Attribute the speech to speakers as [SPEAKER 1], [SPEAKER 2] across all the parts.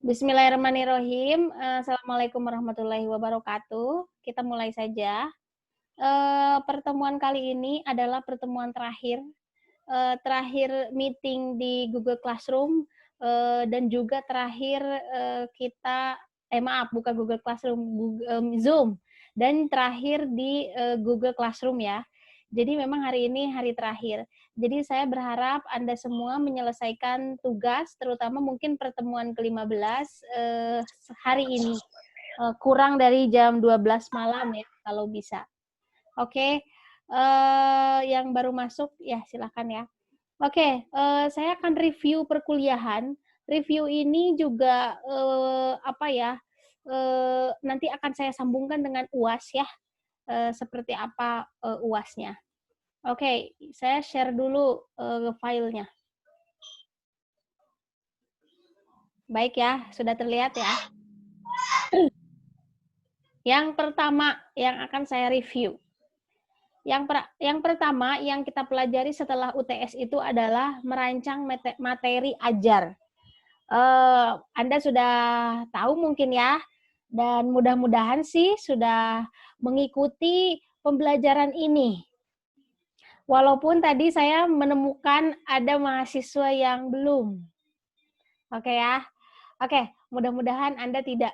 [SPEAKER 1] Bismillahirrahmanirrahim. Assalamualaikum warahmatullahi wabarakatuh. Kita mulai saja. Pertemuan kali ini adalah pertemuan terakhir meeting di Google Classroom dan juga terakhir bukan Google Classroom, Zoom, dan terakhir di Google Classroom ya. Jadi memang hari ini hari terakhir. Jadi saya berharap Anda semua menyelesaikan tugas, terutama mungkin pertemuan ke-15 hari ini. Kurang dari jam 12 malam ya, kalau bisa. Oke, yang baru masuk, ya silakan ya. Oke, saya akan review perkuliahan. Review ini juga nanti akan saya sambungkan dengan UAS ya, seperti apa UASnya. Oke, saya share dulu filenya. Baik ya, sudah terlihat ya. Yang pertama yang akan saya review. Yang pertama yang kita pelajari setelah UTS itu adalah merancang materi ajar. Anda sudah tahu mungkin ya, dan mudah-mudahan sih sudah mengikuti pembelajaran ini. Walaupun tadi saya menemukan ada mahasiswa yang belum. Oke ya. Oke, mudah-mudahan Anda tidak.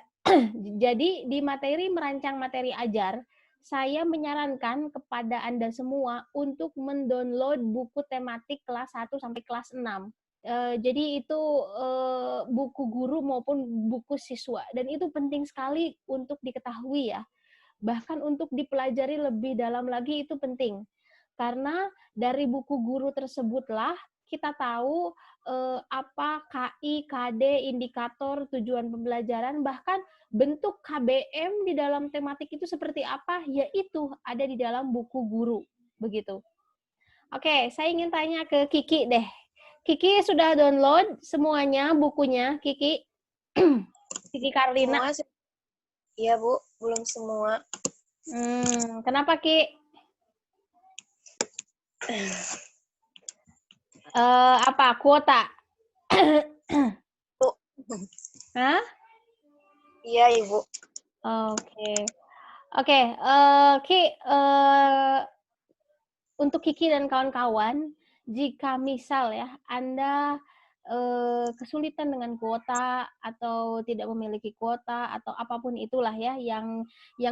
[SPEAKER 1] Jadi di materi merancang materi ajar, saya menyarankan kepada Anda semua untuk mendownload buku tematik kelas 1 sampai kelas 6. Jadi itu buku guru maupun buku siswa. Dan itu penting sekali untuk diketahui ya. Bahkan untuk dipelajari lebih dalam lagi itu penting. Karena dari buku guru tersebutlah kita tahu apa KI, KD, indikator, tujuan pembelajaran, bahkan bentuk KBM di dalam tematik itu seperti apa, yaitu ada di dalam buku guru. Begitu. Oke, saya ingin tanya ke Kiki deh. Kiki sudah download semuanya bukunya, Kiki? Kiki Karlina?
[SPEAKER 2] Iya, Bu. Belum semua.
[SPEAKER 1] Kenapa, Ki? Kuota?
[SPEAKER 2] Bu.
[SPEAKER 1] Hah?
[SPEAKER 2] Iya, Ibu.
[SPEAKER 1] Oke, Ki, untuk Kiki dan kawan-kawan, jika misal ya Anda kesulitan dengan kuota atau tidak memiliki kuota atau apapun itulah ya yang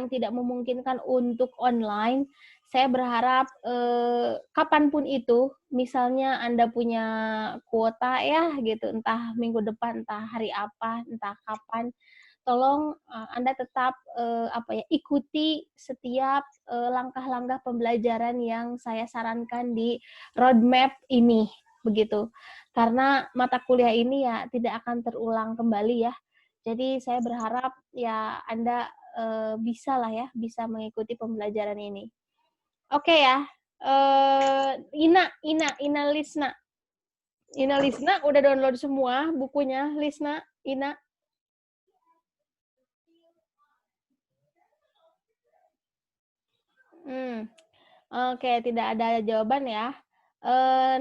[SPEAKER 1] tidak memungkinkan untuk online, saya berharap kapanpun itu, misalnya Anda punya kuota ya gitu, entah minggu depan, entah hari apa, entah kapan, tolong Anda tetap ikuti setiap langkah-langkah pembelajaran yang saya sarankan di roadmap ini, begitu. Karena mata kuliah ini ya tidak akan terulang kembali ya. Jadi saya berharap ya Anda bisa mengikuti pembelajaran ini. Oke ya. Ina Lisna udah download semua bukunya, Lisna, Ina. Oke, tidak ada jawaban ya.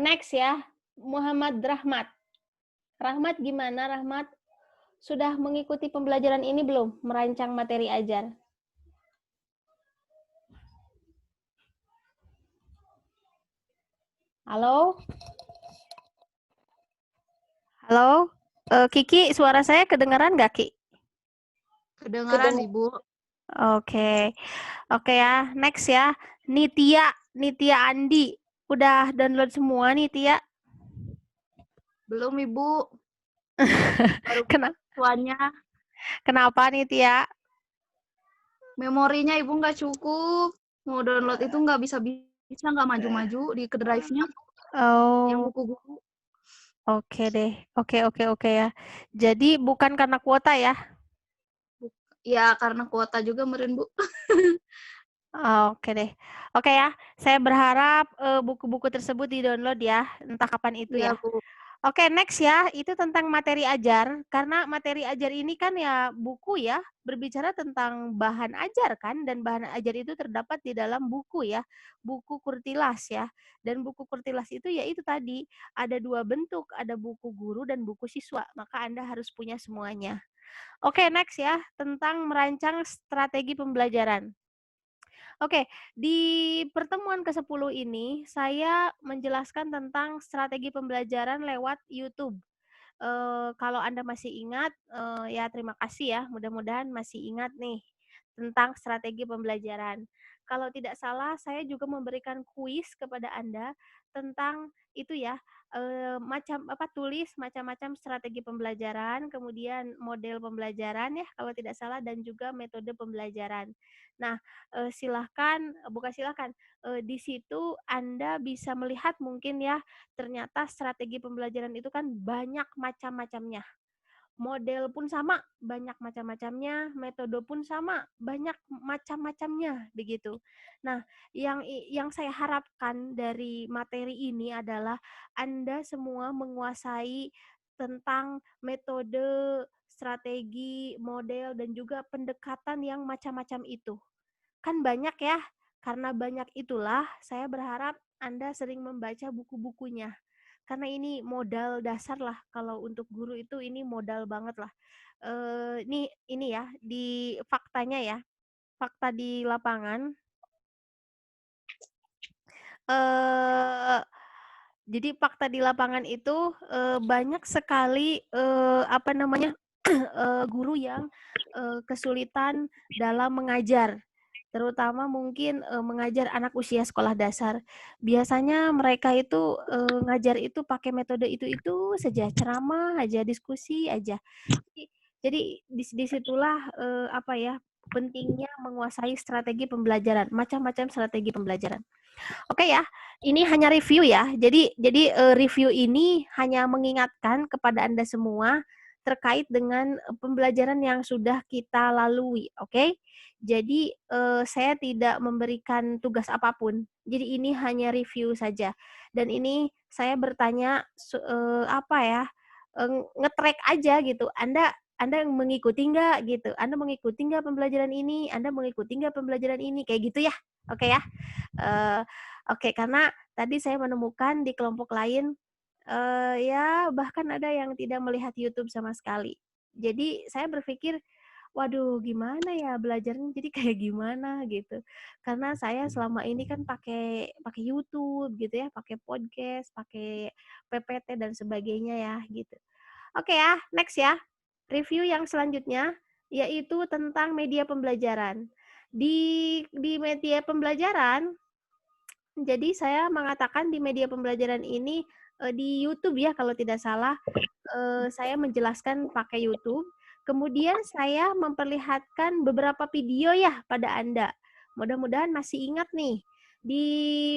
[SPEAKER 1] Next ya, Muhammad Rahmat. Rahmat gimana, Rahmat? Sudah mengikuti pembelajaran ini belum? Merancang materi ajar. Halo? Halo? Kiki, suara saya kedengaran nggak, Ki?
[SPEAKER 3] Kedengaran, Ibu.
[SPEAKER 1] Oke ya. Next ya, Nitya Andi. Udah download semua, Nitya?
[SPEAKER 3] Belum, Ibu. Baru
[SPEAKER 1] Kenapa, Nitya?
[SPEAKER 3] Memorinya Ibu nggak cukup. Mau download itu nggak bisa, nggak maju-maju di ke drive-nya. Yang buku guru.
[SPEAKER 1] Oke deh. Oke ya. Jadi bukan karena kuota ya?
[SPEAKER 3] Ya, karena kuota juga meren, Bu.
[SPEAKER 1] Oke deh. Oke ya. Saya berharap buku-buku tersebut di-download ya. Entah kapan itu ya.
[SPEAKER 3] Bu.
[SPEAKER 1] Oke, next ya, itu tentang materi ajar. Karena materi ajar ini kan ya buku ya, berbicara tentang bahan ajar kan, dan bahan ajar itu terdapat di dalam buku ya, buku Kurtilas ya. Dan buku Kurtilas itu ya itu tadi, ada 2 bentuk, ada buku guru dan buku siswa, maka Anda harus punya semuanya. Oke, next ya, tentang merancang strategi pembelajaran. Oke, di pertemuan ke-10 ini saya menjelaskan tentang strategi pembelajaran lewat YouTube. Kalau Anda masih ingat, ya terima kasih ya, mudah-mudahan masih ingat nih tentang strategi pembelajaran. Kalau tidak salah, saya juga memberikan kuis kepada Anda tentang itu ya, tulis macam-macam strategi pembelajaran, kemudian model pembelajaran ya kalau tidak salah, dan juga metode pembelajaran. Nah, bukan silahkan, di situ Anda bisa melihat mungkin ya, ternyata strategi pembelajaran itu kan banyak macam-macamnya. Model pun sama, banyak macam-macamnya, metode pun sama, banyak macam-macamnya, begitu. Nah, yang saya harapkan dari materi ini adalah Anda semua menguasai tentang metode, strategi, model, dan juga pendekatan yang macam-macam itu. Kan banyak ya, karena banyak itulah saya berharap Anda sering membaca buku-bukunya. Karena ini modal dasar lah, kalau untuk guru itu ini modal banget lah. Ini ya, di faktanya ya, fakta di lapangan. Jadi fakta di lapangan itu banyak sekali guru yang kesulitan dalam mengajar, terutama mungkin mengajar anak usia sekolah dasar. Biasanya mereka itu ngajar itu pakai metode itu saja, ceramah aja, diskusi aja. Jadi disitulah pentingnya menguasai strategi pembelajaran, macam-macam strategi pembelajaran. Oke ya, ini hanya review ya. Jadi review ini hanya mengingatkan kepada Anda semua terkait dengan pembelajaran yang sudah kita lalui, oke? Jadi saya tidak memberikan tugas apapun. Jadi ini hanya review saja. Dan ini saya bertanya nge-track aja gitu. Anda mengikuti nggak gitu? Anda mengikuti nggak pembelajaran ini? Anda mengikuti nggak pembelajaran ini? Kayak gitu ya, oke ya? Oke, karena tadi saya menemukan di kelompok lain, ya bahkan ada yang tidak melihat YouTube sama sekali. Jadi saya berpikir, waduh gimana ya belajarnya jadi kayak gimana gitu. Karena saya selama ini kan pakai YouTube gitu ya, pakai podcast, pakai PPT dan sebagainya ya gitu. Oke ya, next ya. Review yang selanjutnya yaitu tentang media pembelajaran. Di media pembelajaran, jadi saya mengatakan di media pembelajaran ini di YouTube ya kalau tidak salah, saya menjelaskan pakai YouTube. Kemudian saya memperlihatkan beberapa video ya pada Anda. Mudah-mudahan masih ingat nih. Di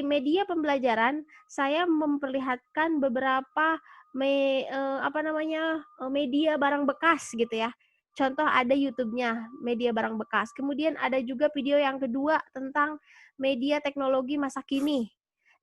[SPEAKER 1] media pembelajaran saya memperlihatkan beberapa media barang bekas gitu ya. Contoh ada YouTube-nya, media barang bekas. Kemudian ada juga video yang kedua tentang media teknologi masa kini.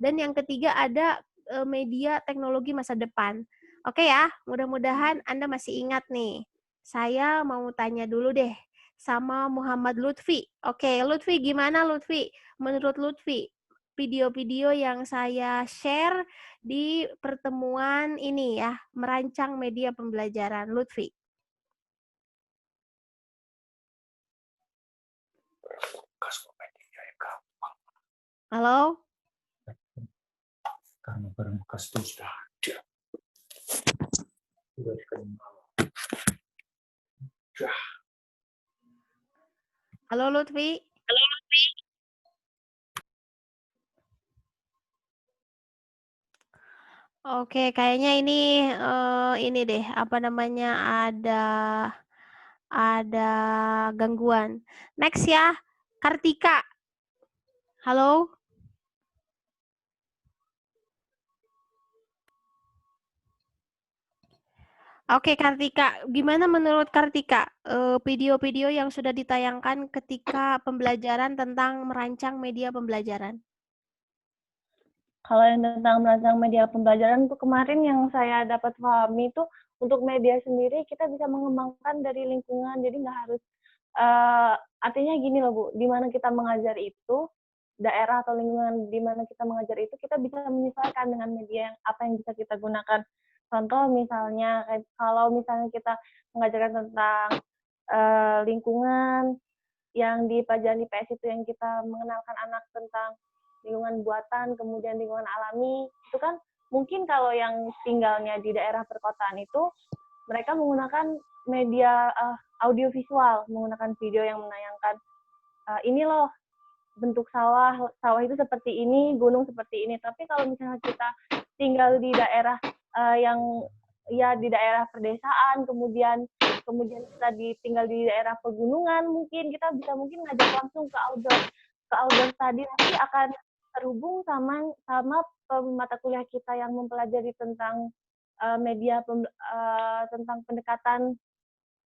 [SPEAKER 1] Dan yang ketiga ada media teknologi masa depan. Oke ya, mudah-mudahan Anda masih ingat nih. Saya mau tanya dulu deh sama Muhammad Lutfi. Oke, Lutfi gimana Lutfi? Menurut Lutfi, video-video yang saya share di pertemuan ini ya, merancang media pembelajaran. Lutfi. Halo?
[SPEAKER 4] Karena berbekas itu sudah ada. Sudah dikenal.
[SPEAKER 1] Halo Lutfi? Halo Lutfi? Oke, kayaknya ini deh, ada gangguan. Next ya, Kartika. Halo? Oke, Kartika. Gimana menurut Kartika video-video yang sudah ditayangkan ketika pembelajaran tentang merancang media pembelajaran?
[SPEAKER 5] Kalau yang tentang merancang media pembelajaran tuh kemarin yang saya dapat pahami itu untuk media sendiri kita bisa mengembangkan dari lingkungan, jadi nggak harus artinya gini loh Bu, di mana kita mengajar itu daerah atau lingkungan di mana kita mengajar itu kita bisa menyesuaikan dengan media yang apa yang bisa kita gunakan. Contoh misalnya kalau misalnya kita mengajarkan tentang lingkungan yang di pelajaran IPS itu yang kita mengenalkan anak tentang lingkungan buatan, kemudian lingkungan alami, itu kan mungkin kalau yang tinggalnya di daerah perkotaan itu, mereka menggunakan media audiovisual, menggunakan video yang menayangkan, ini loh bentuk sawah, sawah itu seperti ini, gunung seperti ini. Tapi kalau misalnya kita tinggal di daerah yang ya di daerah pedesaan, kemudian kita tinggal di daerah pegunungan, mungkin kita bisa mungkin ngajak langsung ke outdoor study, nanti akan terhubung sama mata kuliah kita yang mempelajari tentang media tentang pendekatan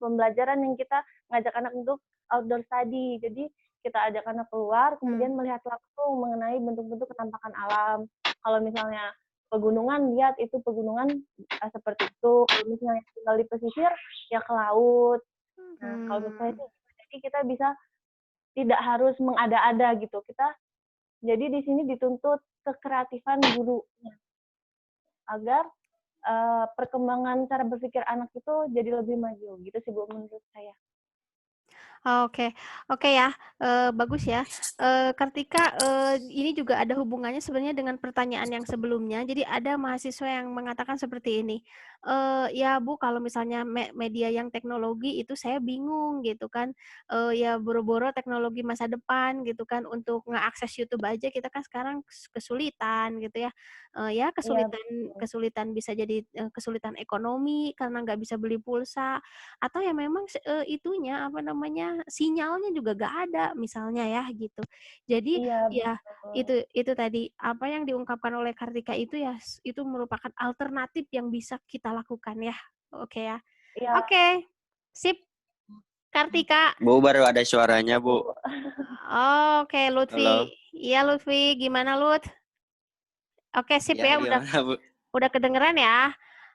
[SPEAKER 5] pembelajaran yang kita ngajak anak untuk outdoor study. Jadi kita ajak anak keluar, kemudian melihat langsung mengenai bentuk-bentuk kenampakan alam. Kalau misalnya pegunungan, lihat itu pegunungan seperti itu. Kalau misalnya tinggal di pesisir, ya ke laut. Nah, kalau misalnya itu, jadi kita bisa tidak harus mengada-ada gitu. Jadi di sini dituntut kekreatifan gurunya agar perkembangan cara berpikir anak itu jadi lebih maju gitu sih Bu menurut saya.
[SPEAKER 1] Oke, ya, bagus ya. Kartika, ini juga ada hubungannya sebenarnya dengan pertanyaan yang sebelumnya. Jadi ada mahasiswa yang mengatakan seperti ini, ya Bu, kalau misalnya media yang teknologi itu saya bingung gitu kan, ya boro-boro teknologi masa depan gitu kan, untuk ngeakses YouTube aja kita kan sekarang kesulitan gitu ya. Ya kesulitan bisa jadi kesulitan ekonomi karena nggak bisa beli pulsa, atau ya memang itunya apa namanya sinyalnya juga gak ada misalnya ya gitu. Jadi ya itu tadi apa yang diungkapkan oleh Kartika itu ya itu merupakan alternatif yang bisa kita lakukan ya. Oke ya. Oke. Sip. Kartika.
[SPEAKER 6] Bu, baru ada suaranya, Bu.
[SPEAKER 1] Oke, Lutfi.
[SPEAKER 6] Halo.
[SPEAKER 1] Iya, Lutfi. Gimana, Lut? Oke, sip ya.
[SPEAKER 6] Gimana, Bu?
[SPEAKER 1] Udah kedengeran ya.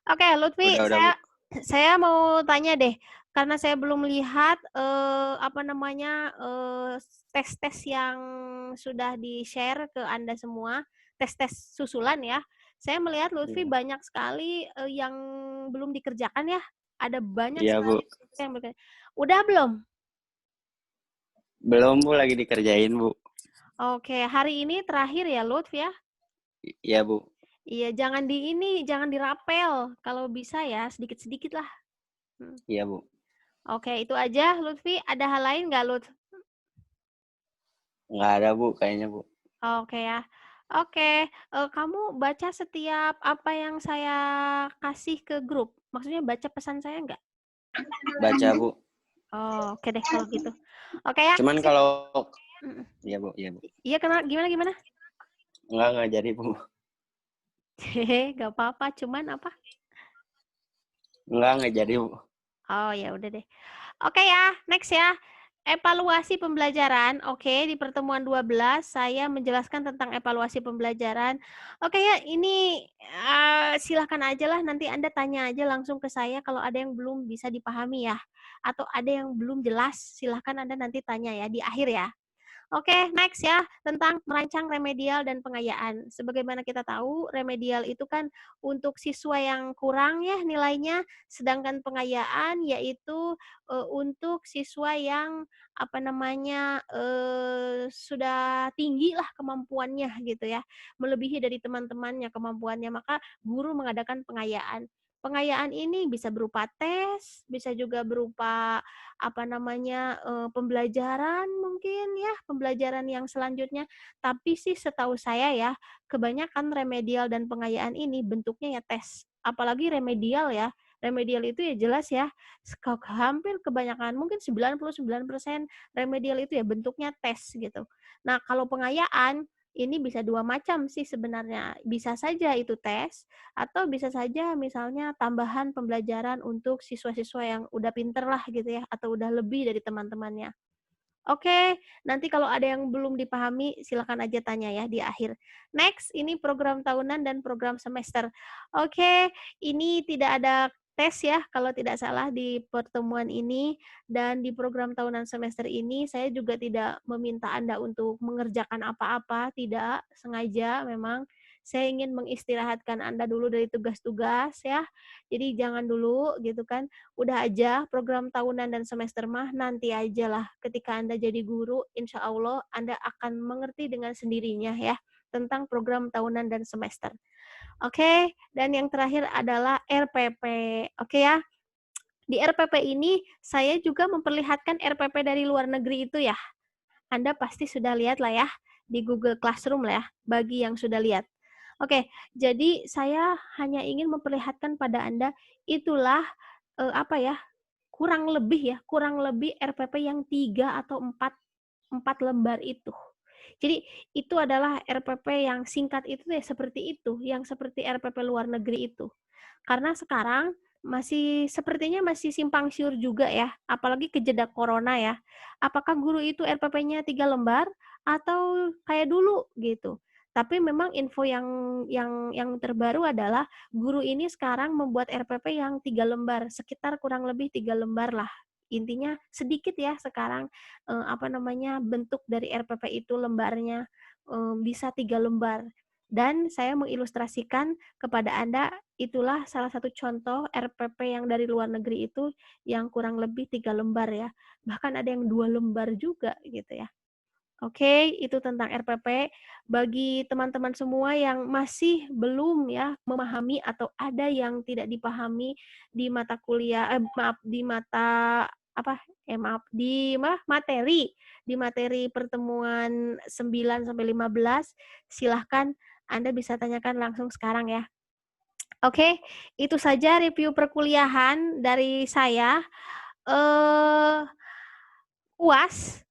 [SPEAKER 1] Oke, Lutfi,
[SPEAKER 6] udah,
[SPEAKER 1] saya mau tanya deh, karena saya belum lihat tes-tes yang sudah di-share ke Anda semua, tes-tes susulan ya. Saya melihat Lutfi banyak sekali yang belum dikerjakan ya. Ada banyak sekali yang belum. Udah belum?
[SPEAKER 6] Belum, Bu, lagi dikerjain, Bu.
[SPEAKER 1] Oke, hari ini terakhir ya, Lutfi ya?
[SPEAKER 6] Iya, Bu.
[SPEAKER 1] Iya, jangan dirapel. Kalau bisa ya, sedikit-sedikit lah.
[SPEAKER 6] Iya, Bu.
[SPEAKER 1] Oke, itu aja, Lutfi. Ada hal lain nggak, Lut?
[SPEAKER 6] Nggak ada, Bu, kayaknya, Bu.
[SPEAKER 1] Oke ya. Oke, kamu baca setiap apa yang saya kasih ke grup? Maksudnya baca pesan saya nggak?
[SPEAKER 6] Baca, Bu.
[SPEAKER 1] Oh, oke deh kalau gitu. Oke ya.
[SPEAKER 6] Cuman kalau... Iya, Bu.
[SPEAKER 1] Iya, gimana?
[SPEAKER 6] Nggak ngajari, Bu.
[SPEAKER 1] Hehe, nggak apa-apa. Cuman apa?
[SPEAKER 6] Nggak ngajari, Bu.
[SPEAKER 1] Oh, ya udah deh. Oke ya, next ya. Evaluasi pembelajaran. Oke, di pertemuan 12 saya menjelaskan tentang evaluasi pembelajaran. Oke ya, ini silakan aja lah, nanti Anda tanya aja langsung ke saya kalau ada yang belum bisa dipahami ya. Atau ada yang belum jelas, silakan Anda nanti tanya ya di akhir ya. Oke, next ya, tentang merancang remedial dan pengayaan. Sebagaimana kita tahu, remedial itu kan untuk siswa yang kurang ya nilainya, sedangkan pengayaan yaitu untuk siswa yang sudah tinggi lah kemampuannya gitu ya, melebihi dari teman-temannya kemampuannya, maka guru mengadakan pengayaan. Pengayaan ini bisa berupa tes, bisa juga berupa pembelajaran mungkin ya, pembelajaran yang selanjutnya. Tapi sih setahu saya ya, kebanyakan remedial dan pengayaan ini bentuknya ya tes. Apalagi remedial ya. Remedial itu ya jelas ya, hampir kebanyakan, mungkin 99% remedial itu ya bentuknya tes gitu. Nah, kalau pengayaan, ini bisa dua macam sih sebenarnya. Bisa saja itu tes, atau bisa saja misalnya tambahan pembelajaran untuk siswa-siswa yang udah pinter lah gitu ya, atau udah lebih dari teman-temannya. Oke, nanti kalau ada yang belum dipahami, silakan aja tanya ya di akhir. Next, ini program tahunan dan program semester. Oke, ini tidak ada tes ya, kalau tidak salah di pertemuan ini. Dan di program tahunan semester ini, saya juga tidak meminta Anda untuk mengerjakan apa-apa, tidak sengaja memang. Saya ingin mengistirahatkan Anda dulu dari tugas-tugas ya. Jadi jangan dulu gitu kan. Udah aja program tahunan dan semester mah nanti aja lah. Ketika Anda jadi guru, insya Allah Anda akan mengerti dengan sendirinya ya tentang program tahunan dan semester. Oke, dan yang terakhir adalah RPP. Oke ya, di RPP ini saya juga memperlihatkan RPP dari luar negeri itu ya. Anda pasti sudah lihat lah ya di Google Classroom lah ya, bagi yang sudah lihat. Oke, jadi saya hanya ingin memperlihatkan pada Anda itulah kurang lebih RPP yang 3 atau 4 lembar itu. Jadi itu adalah RPP yang singkat itu ya seperti itu, yang seperti RPP luar negeri itu. Karena sekarang sepertinya masih simpang siur juga ya, apalagi kejeda corona ya. Apakah guru itu RPP-nya 3 lembar atau kayak dulu gitu. Tapi memang info yang terbaru adalah guru ini sekarang membuat RPP yang 3 lembar, sekitar kurang lebih 3 lembar lah. Intinya sedikit ya sekarang bentuk dari RPP itu lembarnya bisa 3 lembar. Dan saya mengilustrasikan kepada Anda, itulah salah satu contoh RPP yang dari luar negeri itu yang kurang lebih 3 lembar ya. Bahkan ada yang 2 lembar juga gitu ya. Oke, itu tentang RPP. Bagi teman-teman semua yang masih belum ya memahami atau ada yang tidak dipahami di mata kuliah, di materi pertemuan 9 sampai 15, silahkan Anda bisa tanyakan langsung sekarang ya. Oke, itu saja review perkuliahan dari saya. UAS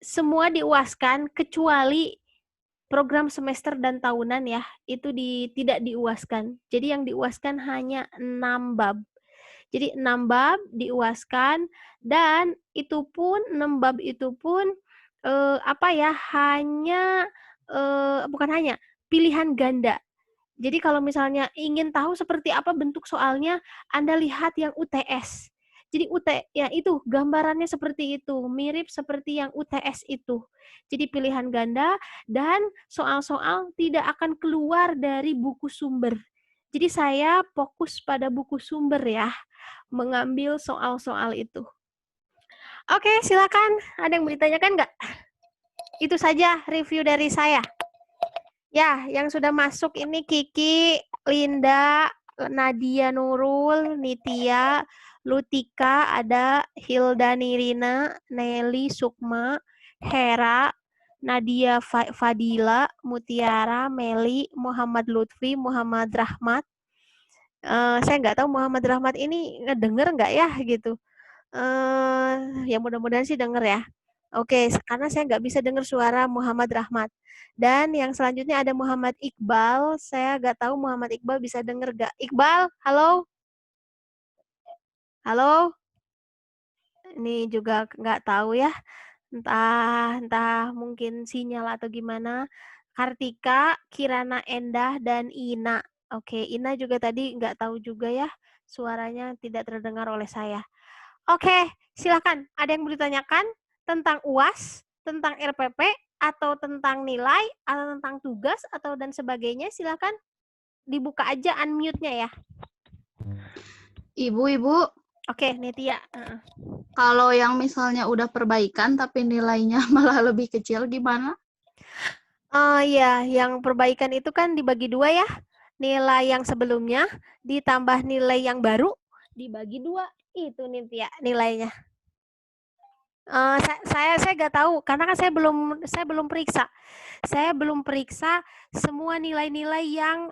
[SPEAKER 1] semua diuaskan kecuali program semester dan tahunan ya, itu tidak diuaskan. Jadi yang diuaskan hanya 6 bab. Jadi 6 bab diuaskan dan itu pun 6 bab itu pun pilihan ganda. Jadi kalau misalnya ingin tahu seperti apa bentuk soalnya, Anda lihat yang UTS. Jadi ya itu gambarannya seperti itu, mirip seperti yang UTS itu. Jadi pilihan ganda dan soal-soal tidak akan keluar dari buku sumber. Jadi saya fokus pada buku sumber ya, mengambil soal-soal itu. Oke, silakan. Ada yang mau ditanyakan nggak? Itu saja review dari saya. Ya, yang sudah masuk ini Kiki, Linda, Nadia Nurul, Nitya, Lutika, ada Hilda Nirina, Nelly Sukma, Hera, Nadia Fadila, Mutiara, Meli, Muhammad Lutfi, Muhammad Rahmat. Saya nggak tahu Muhammad Rahmat ini ngedenger nggak ya gitu. Ya mudah-mudahan sih denger ya. Oke, karena saya nggak bisa dengar suara Muhammad Rahmat. Dan yang selanjutnya ada Muhammad Iqbal. Saya nggak tahu Muhammad Iqbal bisa dengar nggak. Iqbal, halo? Halo? Ini juga nggak tahu ya. Entah mungkin sinyal atau gimana. Kartika, Kirana Endah, dan Ina. Oke, Ina juga tadi nggak tahu juga ya. Suaranya tidak terdengar oleh saya. Oke, silakan. Ada yang mau ditanyakan tentang UAS, tentang RPP, atau tentang nilai, atau tentang tugas, atau dan sebagainya? Silakan dibuka aja unmute-nya ya.
[SPEAKER 3] Ibu.
[SPEAKER 1] Oke, Nitya.
[SPEAKER 3] Kalau yang misalnya udah perbaikan tapi nilainya malah lebih kecil gimana?
[SPEAKER 1] Ya, yang perbaikan itu kan dibagi 2 ya. Nilai yang sebelumnya ditambah nilai yang baru dibagi 2. Itu Nitya nilainya. Saya nggak tahu karena kan saya belum periksa. Saya belum periksa semua nilai-nilai yang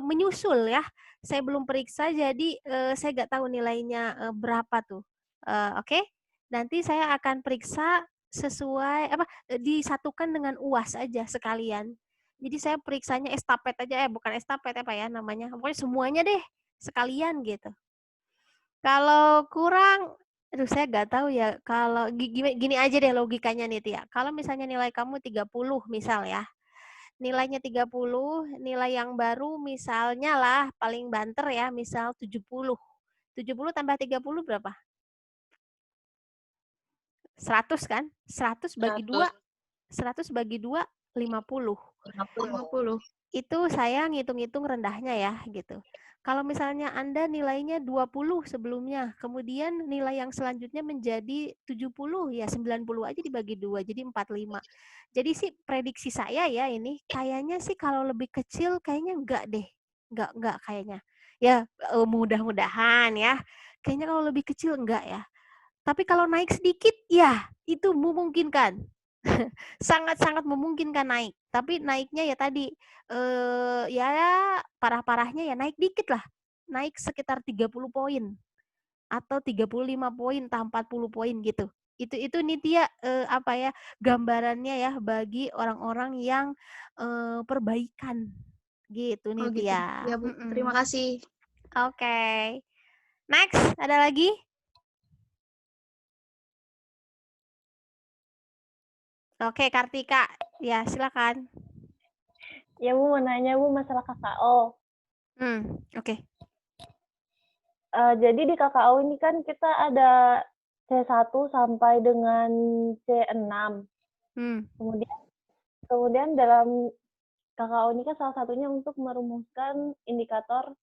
[SPEAKER 1] menyusul ya. Saya belum periksa jadi saya nggak tahu nilainya berapa tuh. Oke. Nanti saya akan periksa sesuai disatukan dengan UAS aja sekalian. Jadi saya periksanya estafet aja bukan estafet apa ya namanya. Pokoknya semuanya deh sekalian gitu. Kalau kurang Aduh, saya nggak tahu ya. Kalau gini aja deh logikanya nih, Tia. Kalau misalnya nilai kamu 30 misal ya. Nilainya 30, nilai yang baru misalnya lah paling banter ya, misal 70. 70 tambah 30 berapa? 100 kan? 100 bagi 2, 100 bagi 2, 50.
[SPEAKER 3] 50.
[SPEAKER 1] Itu saya ngitung-ngitung rendahnya ya gitu. Kalau misalnya Anda nilainya 20 sebelumnya, kemudian nilai yang selanjutnya menjadi 70, ya 90 aja dibagi 2, jadi 45. Jadi sih prediksi saya ya ini, kayaknya sih kalau lebih kecil kayaknya enggak deh. Enggak kayaknya. Ya mudah-mudahan ya. Kayaknya kalau lebih kecil enggak ya. Tapi kalau naik sedikit, ya itu memungkinkan. Sangat-sangat memungkinkan naik. Tapi naiknya ya tadi, ya parah-parahnya ya naik dikit lah. Naik sekitar 30 poin. Atau 35 poin, entah 40 poin gitu. Itu nih dia, apa ya, gambarannya ya bagi orang-orang yang perbaikan. Gitu nih
[SPEAKER 3] Oh gitu.
[SPEAKER 1] Tia.
[SPEAKER 3] Ya Bu, terima kasih.
[SPEAKER 1] Oke. Next, ada lagi? Oke, Kartika. Ya, silakan.
[SPEAKER 5] Ya Bu, mau nanya Bu masalah KKO.
[SPEAKER 1] Oke.
[SPEAKER 5] Jadi di KKO ini kan kita ada C1 sampai dengan C6. Kemudian dalam KKO ini kan salah satunya untuk merumuskan indikator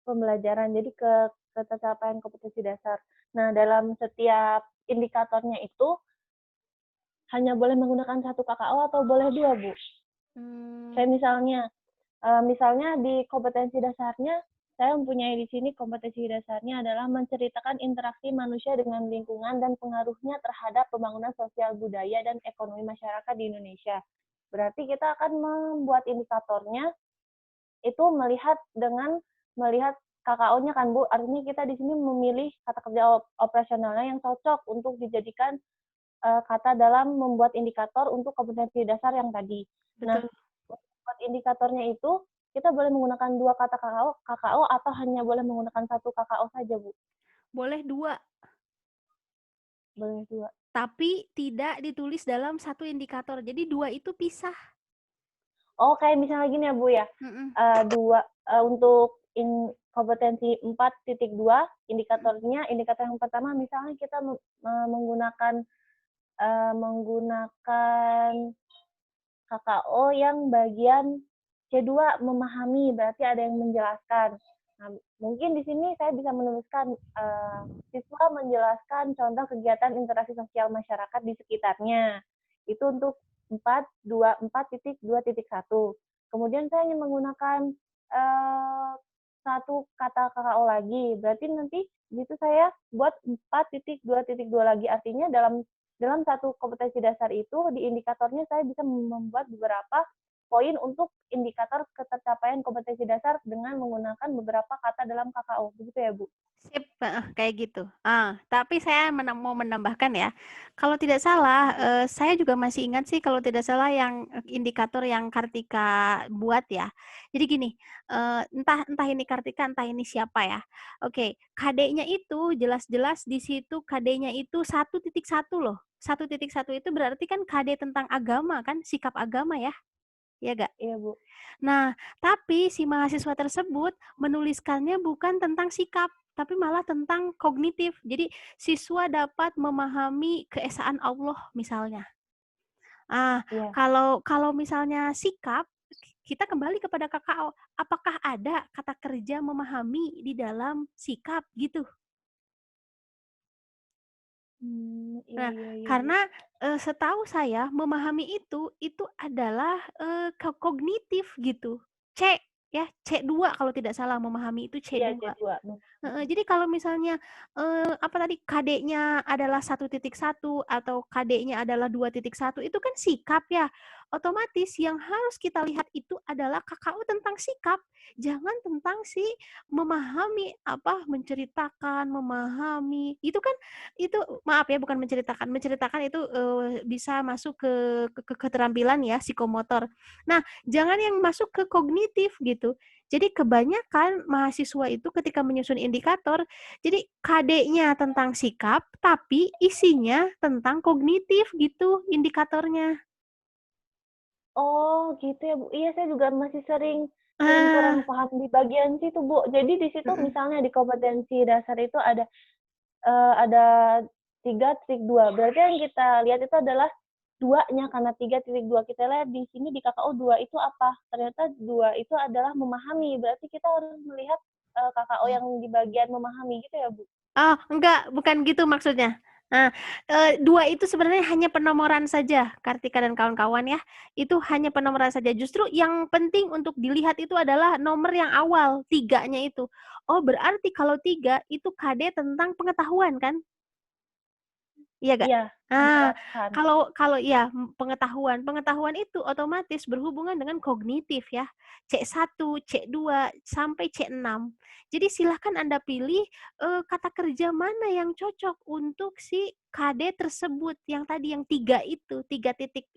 [SPEAKER 5] pembelajaran, jadi ke tercapaian kompetensi dasar. Nah, dalam setiap indikatornya itu hanya boleh menggunakan satu KKO atau boleh dua, Bu? Kayak misalnya di kompetensi dasarnya, saya mempunyai di sini kompetensi dasarnya adalah menceritakan interaksi manusia dengan lingkungan dan pengaruhnya terhadap pembangunan sosial budaya dan ekonomi masyarakat di Indonesia. Berarti kita akan membuat indikatornya itu melihat KKO-nya kan Bu, artinya kita di sini memilih kata kerja operasionalnya yang cocok untuk dijadikan kata dalam membuat indikator untuk kompetensi dasar yang tadi.
[SPEAKER 1] Betul.
[SPEAKER 5] Nah, buat indikatornya itu kita boleh menggunakan dua kata KKO atau hanya boleh menggunakan satu KKO saja, Bu?
[SPEAKER 1] Boleh 2.
[SPEAKER 5] Boleh 2.
[SPEAKER 1] Tapi tidak ditulis dalam satu indikator. Jadi 2 itu pisah.
[SPEAKER 5] Oh, kayak misalnya gini ya, Bu ya. Untuk kompetensi 4.2, indikator yang pertama misalnya kita menggunakan KKO yang bagian C2 memahami, berarti ada yang menjelaskan. Nah, mungkin di sini saya bisa menuliskan siswa menjelaskan contoh kegiatan interaksi sosial masyarakat di sekitarnya. Itu untuk 4.2.1. Kemudian saya ingin menggunakan satu kata KKO lagi. Berarti nanti itu saya buat 4.2.2 lagi. Artinya dalam satu kompetensi dasar itu di indikatornya saya bisa membuat beberapa poin untuk indikator ketercapaian kompetensi dasar dengan menggunakan beberapa kata dalam KKO. Begitu ya, Bu?
[SPEAKER 1] Sip, kayak gitu. Tapi saya mau menambahkan ya, kalau tidak salah, saya juga masih ingat sih kalau tidak salah yang indikator yang Kartika buat ya. Jadi gini, entah ini Kartika, entah ini siapa ya. Oke, KD-nya itu jelas-jelas di situ KD-nya itu 1.1 loh. 1.1 itu berarti kan KD tentang agama kan, sikap agama ya. Iya nggak?
[SPEAKER 5] Iya, Bu.
[SPEAKER 1] Nah, tapi si mahasiswa tersebut menuliskannya bukan tentang sikap, tapi malah tentang kognitif. Jadi, siswa dapat memahami keesaan Allah misalnya.
[SPEAKER 5] Iya.
[SPEAKER 1] Kalau misalnya sikap, kita kembali kepada KKO. Apakah ada kata kerja memahami di dalam sikap gitu? Nah, karena setahu saya memahami itu adalah kognitif gitu. C2 kalau tidak salah, memahami itu C2.
[SPEAKER 5] Iya, C2.
[SPEAKER 1] Jadi kalau misalnya apa tadi KD-nya adalah 1.1 atau KD-nya adalah 2.1 itu kan sikap ya. Otomatis yang harus kita lihat itu adalah KKO tentang sikap, jangan tentang si memahami menceritakan, memahami. Itu kan maaf ya, bukan menceritakan. Menceritakan itu bisa masuk ke keterampilan ya, psikomotor. Nah, jangan yang masuk ke kognitif gitu. Jadi kebanyakan mahasiswa itu ketika menyusun indikator, jadi KD-nya tentang sikap, tapi isinya tentang kognitif gitu indikatornya.
[SPEAKER 5] Oh, gitu ya, Bu. Iya, saya juga masih sering kurang
[SPEAKER 1] Ah,
[SPEAKER 5] paham di bagian situ, Bu. Jadi di situ
[SPEAKER 1] mm-mm.
[SPEAKER 5] misalnya di kompetensi dasar itu ada 3.2. Berarti yang kita lihat itu adalah duanya, karena 3.2 kita lihat di sini di KKO 2 itu apa? Ternyata 2 itu adalah memahami. Berarti kita harus melihat KKO yang di bagian memahami gitu ya, Bu?
[SPEAKER 1] Oh, enggak, bukan gitu maksudnya. Nah, 2 itu sebenarnya hanya penomoran saja, Kartika dan kawan-kawan ya. Itu hanya penomoran saja. Justru yang penting untuk dilihat itu adalah nomor yang awal, 3-nya itu. Oh, berarti kalau 3 itu KD tentang pengetahuan kan? Iya gak?
[SPEAKER 5] Iya,
[SPEAKER 1] Nah,
[SPEAKER 5] menerapkan.
[SPEAKER 1] kalau ya pengetahuan itu otomatis berhubungan dengan kognitif ya. C1, C2 sampai C6. Jadi silahkan Anda pilih kata kerja mana yang cocok untuk si KD tersebut yang tadi yang 3 itu, 3 titik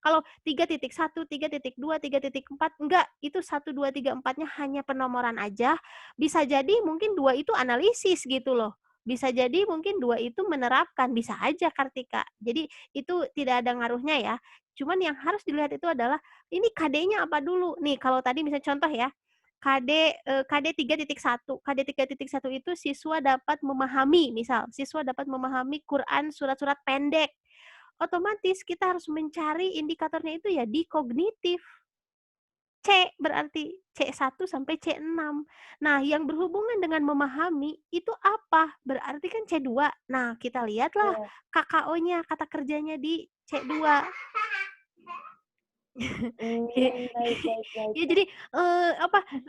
[SPEAKER 1] kalau 3.1, 3.2, 3.4 enggak, itu 1 2 3 4-nya hanya penomoran aja. Bisa jadi mungkin 2 itu analisis gitu loh. Bisa jadi mungkin 2 itu menerapkan, bisa aja Kartika. Jadi itu tidak ada ngaruhnya ya. Cuman yang harus dilihat itu adalah ini KD-nya apa dulu. Nih kalau tadi misalnya contoh ya, KD 3.1. KD 3.1 itu siswa dapat memahami, misal siswa dapat memahami Quran surat-surat pendek. Otomatis kita harus mencari indikatornya itu ya di kognitif. C berarti C1 sampai C6. Nah, yang berhubungan dengan memahami itu apa? Berarti kan C2. Nah, kita lihatlah
[SPEAKER 5] Iya.
[SPEAKER 1] KKO-nya, kata kerjanya di C2.
[SPEAKER 5] Baik, baik, baik.
[SPEAKER 1] Ya, jadi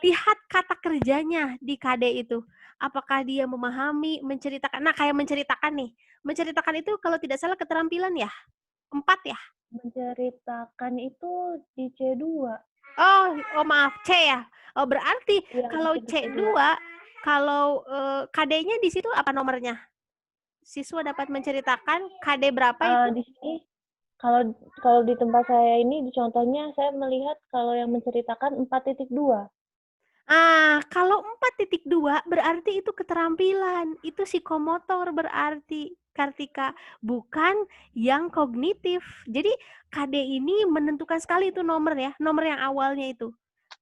[SPEAKER 1] lihat kata kerjanya di KD itu. Apakah dia memahami, menceritakan. Nah, kayak menceritakan nih. Menceritakan itu kalau tidak salah keterampilan ya? 4 ya?
[SPEAKER 5] Menceritakan itu di C2.
[SPEAKER 1] Oh maaf, C ya. Oh, berarti
[SPEAKER 5] Iya,
[SPEAKER 1] kalau
[SPEAKER 5] masih di C2.
[SPEAKER 1] C2, kalau KD-nya di situ apa nomornya? Siswa dapat menceritakan KD berapa itu?
[SPEAKER 5] Di sini kalau di tempat saya ini di contohnya saya melihat kalau yang menceritakan 4.2.
[SPEAKER 1] Kalau 4.2 berarti itu keterampilan, itu psikomotor berarti, Kartika, bukan yang kognitif. Jadi KD ini menentukan sekali itu nomor ya, nomor yang awalnya itu.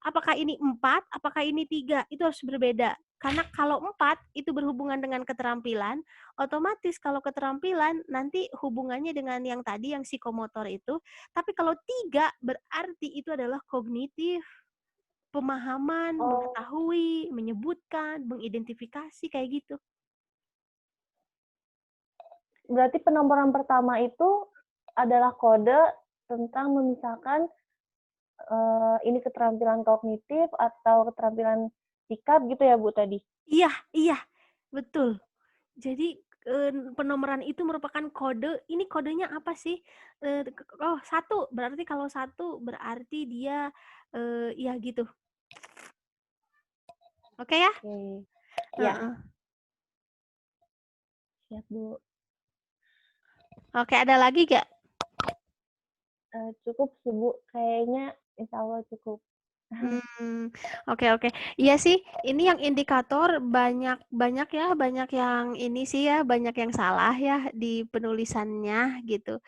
[SPEAKER 1] Apakah ini 4, apakah ini 3, itu harus berbeda. Karena kalau 4 itu berhubungan dengan keterampilan, otomatis kalau keterampilan nanti hubungannya dengan yang tadi yang psikomotor itu, tapi kalau 3 berarti itu adalah kognitif. Pemahaman,
[SPEAKER 5] Oh,
[SPEAKER 1] mengetahui, menyebutkan, mengidentifikasi, kayak gitu.
[SPEAKER 5] berarti penomoran pertama itu adalah kode tentang memisahkan ini keterampilan kognitif atau keterampilan sikap gitu ya, Bu, tadi?
[SPEAKER 1] Iya, iya, betul. Jadi penomoran itu merupakan kode. Ini kodenya apa sih? Oh, 1. Berarti kalau 1 berarti dia ya gitu. Oke ya?
[SPEAKER 5] Oke. Ya,
[SPEAKER 1] Heeh.
[SPEAKER 5] siap, Bu.
[SPEAKER 1] Oke, ada lagi gak?
[SPEAKER 5] Cukup sih, Bu. Kayaknya insya Allah cukup.
[SPEAKER 1] Oke oke. Iya sih, ini yang indikator banyak banyak ya, banyak yang ini sih ya, banyak yang salah ya di penulisannya gitu.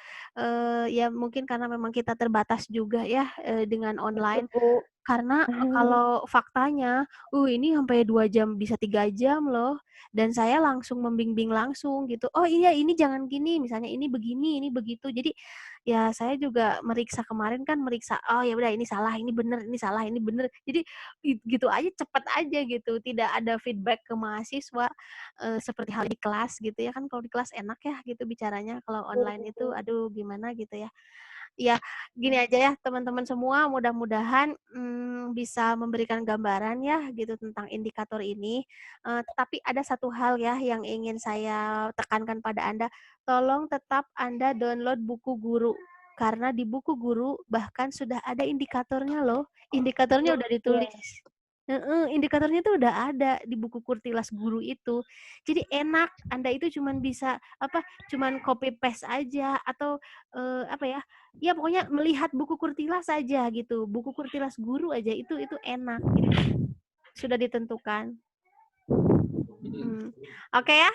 [SPEAKER 1] Ya mungkin karena memang kita terbatas juga ya dengan
[SPEAKER 5] Betul,
[SPEAKER 1] online.
[SPEAKER 5] Bu.
[SPEAKER 1] Karena kalau faktanya, ini sampai 2 jam, bisa 3 jam loh. Dan saya langsung membimbing langsung gitu. Oh iya ini jangan gini, misalnya ini begini, ini begitu. Jadi ya saya juga meriksa kemarin kan meriksa, oh ya udah ini salah, ini bener, ini salah, ini bener. Jadi gitu aja cepet aja gitu. Tidak ada feedback ke mahasiswa seperti hal di kelas gitu ya kan. Kalau di kelas enak ya gitu bicaranya. Kalau
[SPEAKER 5] Betul,
[SPEAKER 1] online itu
[SPEAKER 5] betul.
[SPEAKER 1] aduh gimana gitu ya. Ya, gini aja ya teman-teman semua, mudah-mudahan bisa memberikan gambaran ya gitu tentang indikator ini. Tetapi ada satu hal ya yang ingin saya tekankan pada Anda, tolong tetap Anda download buku guru. Karena di buku guru bahkan sudah ada indikatornya loh. Indikatornya udah
[SPEAKER 5] Iya.
[SPEAKER 1] ditulis. Indikatornya tuh udah ada di buku Kurtilas Guru itu. Jadi enak, Anda itu cuman bisa cuman copy paste aja atau apa ya? Ya pokoknya melihat buku Kurtilas aja gitu. Buku Kurtilas Guru aja itu enak gitu. Sudah ditentukan. Oke ya.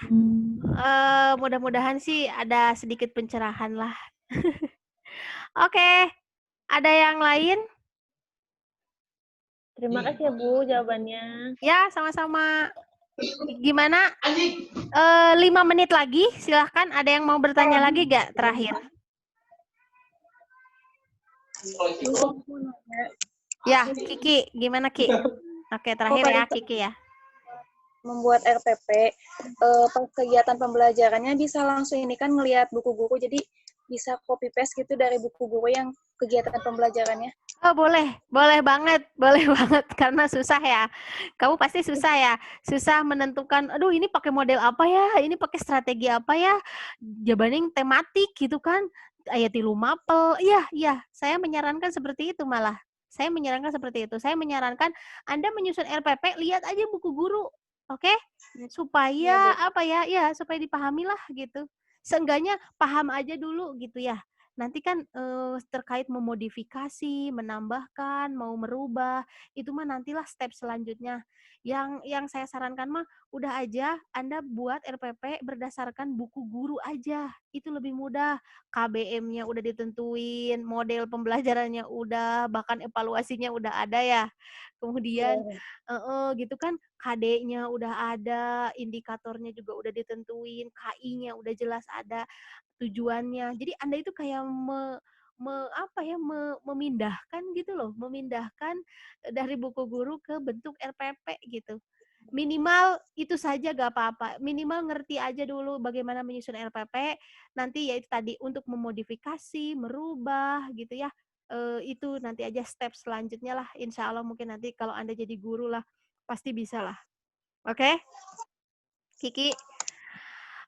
[SPEAKER 1] Mudah-mudahan sih ada sedikit pencerahan lah. Oke. Ada yang lain?
[SPEAKER 5] Terima kasih ya Bu jawabannya.
[SPEAKER 1] Ya, sama-sama. Gimana? 5 menit lagi, silahkan. Ada yang mau bertanya lagi gak terakhir? Ya, Kiki. Gimana, Ki? Oke, terakhir ya, Kiki ya.
[SPEAKER 2] Membuat RPP, pas kegiatan pembelajarannya bisa langsung ini kan ngelihat buku guru, jadi bisa copy paste gitu dari buku guru yang kegiatan pembelajarannya.
[SPEAKER 1] Oh, boleh banget, karena susah ya. Kamu pasti susah ya, susah menentukan, aduh ini pakai model apa ya, ini pakai strategi apa ya, jawabannya tematik gitu kan, ayat tilu mapel, iya, saya menyarankan seperti itu malah. Saya menyarankan seperti itu. Saya menyarankan Anda menyusun RPP, lihat aja buku guru, oke? Supaya supaya dipahami lah gitu. Seenggaknya paham aja dulu gitu ya. Nanti kan terkait memodifikasi, menambahkan, mau merubah, itu mah nantilah step selanjutnya. Yang saya sarankan mah udah aja Anda buat RPP berdasarkan buku guru aja. Itu lebih mudah. KBM-nya udah ditentuin, model pembelajarannya udah, bahkan evaluasinya udah ada ya. Kemudian gitu kan KD-nya udah ada, indikatornya juga udah ditentuin, KI-nya udah jelas ada, tujuannya. Jadi Anda itu kayak memindahkan gitu loh, memindahkan dari buku guru ke bentuk RPP gitu. Minimal itu saja gak apa-apa. Minimal ngerti aja dulu bagaimana menyusun RPP. Nanti ya itu tadi untuk memodifikasi, merubah gitu ya. Itu nanti aja step selanjutnya lah. Insya Allah mungkin nanti kalau Anda jadi guru lah, pasti bisa lah. Oke? Kiki?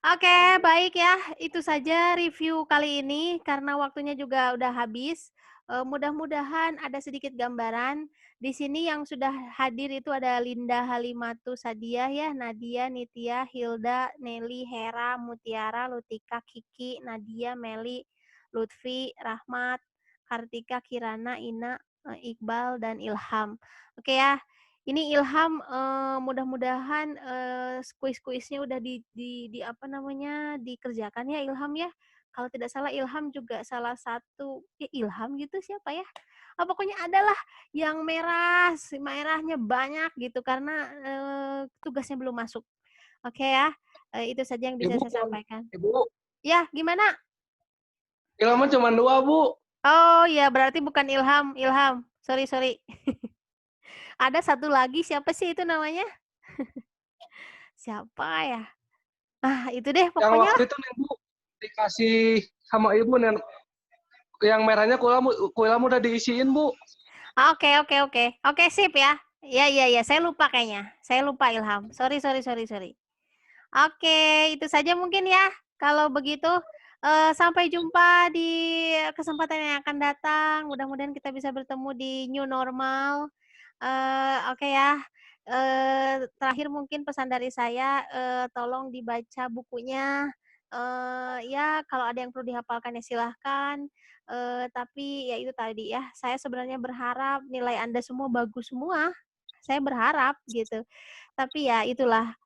[SPEAKER 1] Oke, baik ya. Itu saja review kali ini karena waktunya juga udah habis. Mudah-mudahan ada sedikit gambaran. Di sini yang sudah hadir itu ada Linda Halimatu Sadiah ya, Nadia, Nitya, Hilda, Nelly, Hera, Mutiara, Lutika, Kiki, Nadia, Meli, Lutfi, Rahmat, Kartika, Kirana, Ina, Iqbal, dan Ilham. Oke ya. Ini Ilham mudah-mudahan kuis-kuisnya udah dikerjakan ya Ilham ya. Kalau tidak salah Ilham juga salah satu Ilham gitu siapa ya? Pokoknya adalah yang merahnya banyak gitu karena tugasnya belum masuk. Oke ya. Itu saja yang bisa saya sampaikan.
[SPEAKER 7] Ibu,
[SPEAKER 1] Ya, gimana?
[SPEAKER 7] Ilham cuma 2, Bu.
[SPEAKER 1] Oh ya, berarti bukan Ilham. Sorry. Ada satu lagi, siapa sih itu namanya? Siapa ya? Itu deh
[SPEAKER 7] Yang
[SPEAKER 1] pokoknya.
[SPEAKER 7] waktu itu nih, Bu, dikasih sama Ibu nih, yang merahnya kuilamu udah diisiin, Bu.
[SPEAKER 1] Oke, sip ya. Iya, saya lupa kayaknya. Saya lupa Ilham. Sorry. Oke, itu saja mungkin ya. Kalau begitu, sampai jumpa di kesempatan yang akan datang. Mudah-mudahan kita bisa bertemu di new normal. Oke ya. Terakhir mungkin pesan dari saya, tolong dibaca bukunya. Ya kalau ada yang perlu dihafalkan ya silahkan. Tapi ya itu tadi ya, saya sebenarnya berharap nilai Anda semua bagus semua. Saya berharap gitu. Tapi ya itulah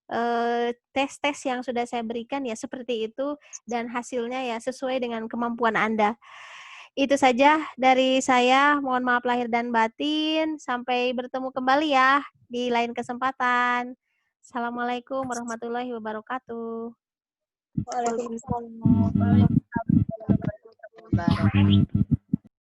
[SPEAKER 1] tes-tes yang sudah saya berikan ya seperti itu dan hasilnya ya sesuai dengan kemampuan Anda. Itu saja dari saya. Mohon maaf lahir dan batin. Sampai bertemu kembali ya di lain kesempatan. Assalamualaikum warahmatullahi wabarakatuh.
[SPEAKER 2] Waalaikumsalam.